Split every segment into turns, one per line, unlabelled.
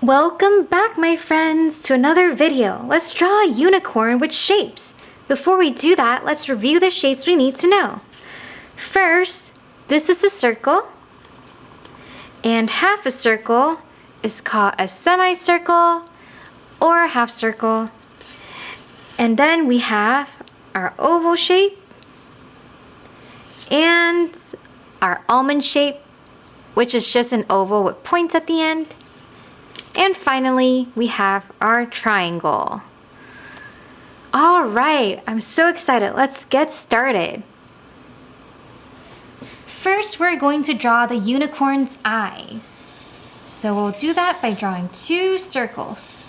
Welcome back, my friends, to another video. Let's draw a unicorn with shapes. Before we do that, let's review the shapes we need to know. First, this is a circle, and half a circle is called a semicircle or a half circle. And then we have our oval shape and our almond shape, which is just an oval with points at the end. And finally, we have our triangle. All right, I'm so excited. Let's get started. First, we're going to draw the unicorn's eyes. So we'll do that by drawing two circles.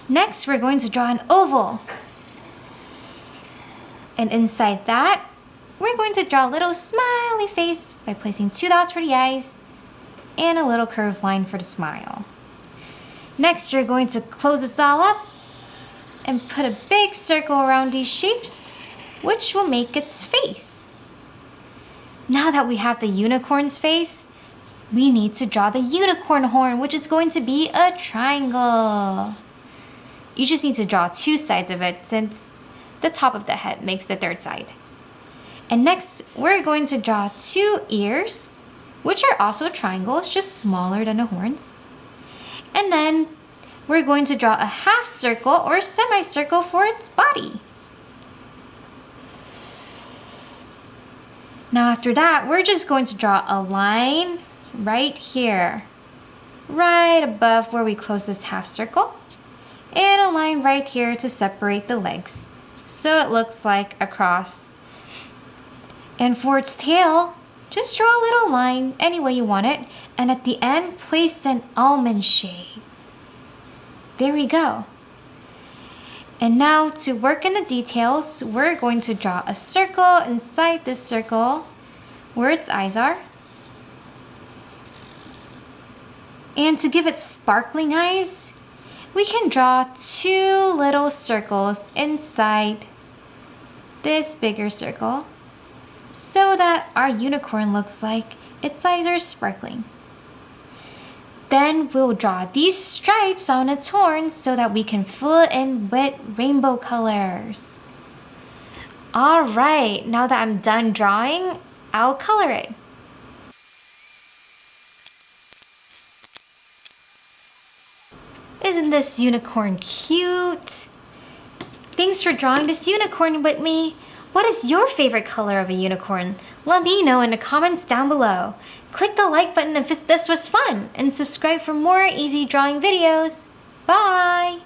Next, we're going to draw an oval. And inside that, we're going to draw a little smiley face by placing two dots for the eyes and a little curved line for the smile. Next, you're going to close this all up and put a big circle around these shapes, which will make its face. Now that we have the unicorn's face, we need to draw the unicorn horn, which is going to be a triangle. You just need to draw two sides of it since the top of the head makes the third side. And next, we're going to draw two ears, which are also triangles, just smaller than the horns. And then we're going to draw a half circle or semicircle for its body. Now after that, we're just going to draw a line right here, right above where we close this half circle, and a line right here to separate the legs, so it looks like a cross. And for its tail, just draw a little line any way you want it, and at the end, place an almond shape. There we go. And now to work in the details, we're going to draw a circle inside this circle where its eyes are. And to give it sparkling eyes, we can draw two little circles inside this bigger circle, so that our unicorn looks like its eyes are sparkling. Then we'll draw these stripes on its horns so that we can fill it in with rainbow colors. All right, now that I'm done drawing, I'll color it. Isn't this unicorn cute? Thanks for drawing this unicorn with me. What is your favorite color of a unicorn? Let me know in the comments down below. Click the like button if this was fun, and subscribe for more easy drawing videos. Bye!